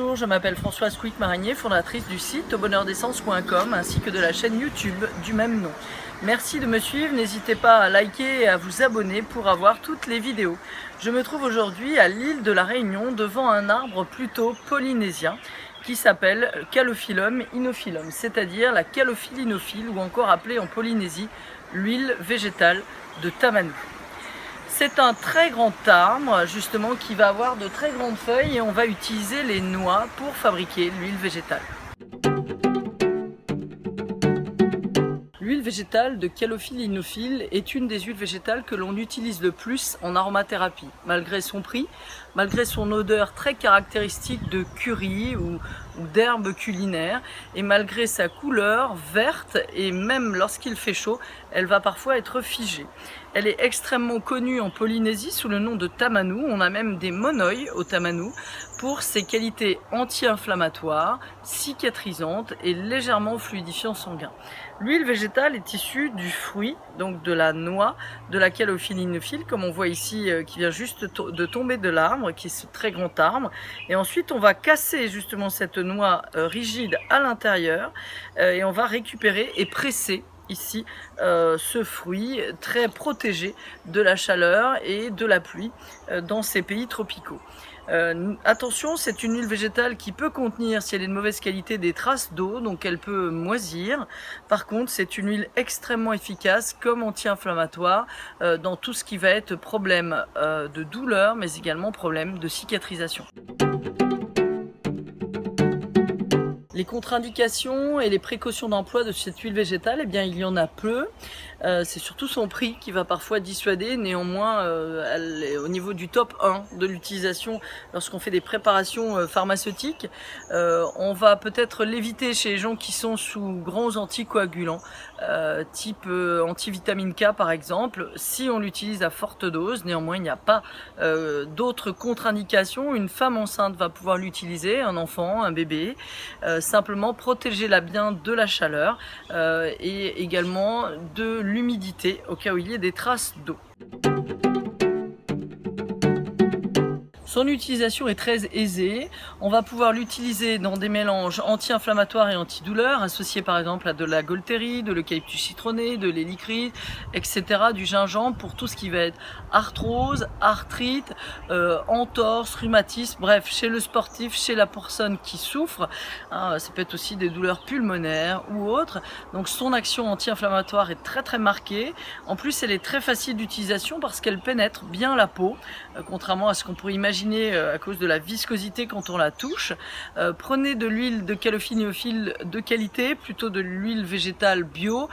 Bonjour, je m'appelle Françoise Quick-Marinier, fondatrice du site aubonheurdessence.com ainsi que de la chaîne YouTube du même nom. Merci de me suivre, n'hésitez pas à liker et à vous abonner pour avoir toutes les vidéos. Je me trouve aujourd'hui à l'île de la Réunion devant un arbre plutôt polynésien qui s'appelle Calophyllum inophyllum, c'est-à-dire la calophylle inophile ou encore appelée en Polynésie l'huile végétale de Tamanu. C'est un très grand arbre justement qui va avoir de très grandes feuilles et on va utiliser les noix pour fabriquer l'huile végétale. L'huile végétale de Calophylle inophile est une des huiles végétales que l'on utilise le plus en aromathérapie. Malgré son prix, malgré son odeur très caractéristique de curry ou d'herbes culinaires, et malgré sa couleur verte, et même lorsqu'il fait chaud, elle va parfois être figée. Elle est extrêmement connue en Polynésie sous le nom de Tamanu. On a même des monoïs au Tamanu pour ses qualités anti-inflammatoires, cicatrisantes et légèrement fluidifiant sanguin. L'huile végétale est issue du fruit, donc de la noix de la Calophylle inophile, comme on voit ici, qui vient juste de tomber de l'arbre, qui est ce très grand arbre. Et ensuite, on va casser justement cette noix rigide à l'intérieur et on va récupérer et presser ici ce fruit très protégé de la chaleur et de la pluie dans ces pays tropicaux. Attention, c'est une huile végétale qui peut contenir, si elle est de mauvaise qualité, des traces d'eau, donc elle peut moisir. Par contre, c'est une huile extrêmement efficace comme anti-inflammatoire dans tout ce qui va être problème de douleur, mais également problème de cicatrisation. Les contre-indications et les précautions d'emploi de cette huile végétale, eh bien, il y en a peu. C'est surtout son prix qui va parfois dissuader. Néanmoins, elle est au niveau du top 1 de l'utilisation lorsqu'on fait des préparations pharmaceutiques. On va peut-être l'éviter chez les gens qui sont sous grands anticoagulants, type antivitamine K par exemple, si on l'utilise à forte dose. Néanmoins, il n'y a pas d'autres contre-indications. Une femme enceinte va pouvoir l'utiliser, un enfant, un bébé. Simplement protégez-la bien de la chaleur et également de l'humidité au cas où il y ait des traces d'eau. Son utilisation est très aisée. On va pouvoir l'utiliser dans des mélanges anti-inflammatoires et antidouleurs, associés par exemple à de la Gaultérie, de l'eucalyptus citronné, de l'hélicryse, etc., du gingembre pour tout ce qui va être arthrose, arthrite, entorse, rhumatisme, bref, chez le sportif, chez la personne qui souffre. Ça peut être aussi des douleurs pulmonaires ou autres. Donc son action anti-inflammatoire est très marquée. En plus, elle est très facile d'utilisation parce qu'elle pénètre bien la peau, contrairement à ce qu'on pourrait imaginer à cause de la viscosité quand on la touche. Prenez de l'huile de Calophylle inophile de qualité, plutôt de l'huile végétale bio,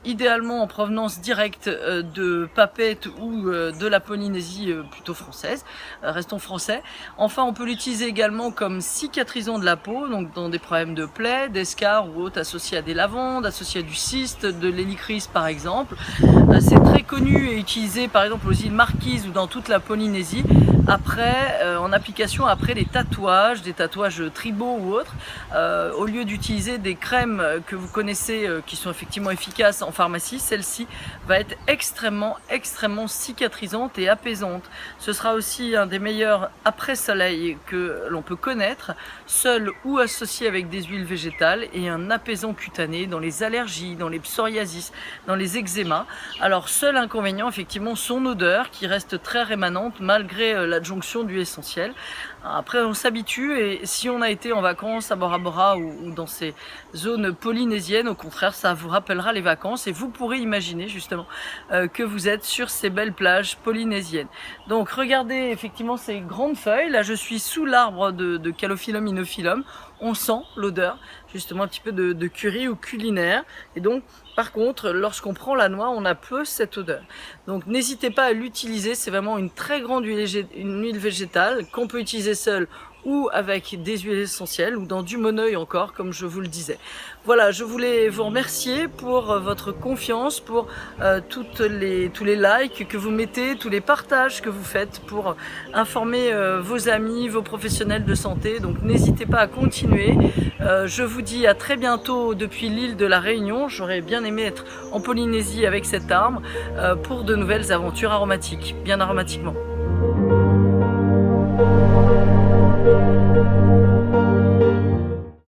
idéalement en provenance directe de Papeete ou de la Polynésie plutôt française, restons français. Enfin, on peut l'utiliser également comme cicatrisant de la peau, donc dans des problèmes de plaies, d'escarres ou autres associés à des lavandes, associés à du cyste, de l'hélicryse par exemple. C'est très connu et utilisé par exemple aux îles Marquises ou dans toute la Polynésie, en application après des tatouages tribaux ou autres, au lieu d'utiliser des crèmes que vous connaissez qui sont effectivement efficaces en pharmacie, celle-ci va être extrêmement cicatrisante et apaisante. Ce sera aussi un des meilleurs après-soleil que l'on peut connaître, seul ou associé avec des huiles végétales, et un apaisant cutané dans les allergies, dans les psoriasis, dans les eczémas. Alors seul inconvénient, effectivement, son odeur qui reste très rémanente malgré l'adjonction d'huile essentielle. Après, on s'habitue, et si on a été en vacances à Bora Bora ou dans ces zones polynésiennes, au contraire, ça vous rappellera les vacances et vous pourrez imaginer justement que vous êtes sur ces belles plages polynésiennes. Donc regardez effectivement ces grandes feuilles. Là, je suis sous l'arbre de Calophyllum inophyllum. On sent l'odeur justement un petit peu de curry ou culinaire, et donc par contre lorsqu'on prend la noix, on a peu cette odeur. Donc n'hésitez pas à l'utiliser, c'est vraiment une très grande huile végétale qu'on peut utiliser seule ou avec des huiles essentielles ou dans du monoï encore, comme je vous le disais. Voilà, je voulais vous remercier pour votre confiance, pour tous les likes que vous mettez, tous les partages que vous faites pour informer vos amis, vos professionnels de santé. Donc n'hésitez pas à continuer. Je vous dis à très bientôt depuis l'île de la Réunion. J'aurais bien aimé être en Polynésie avec cet arbre pour de nouvelles aventures aromatiques, bien aromatiquement.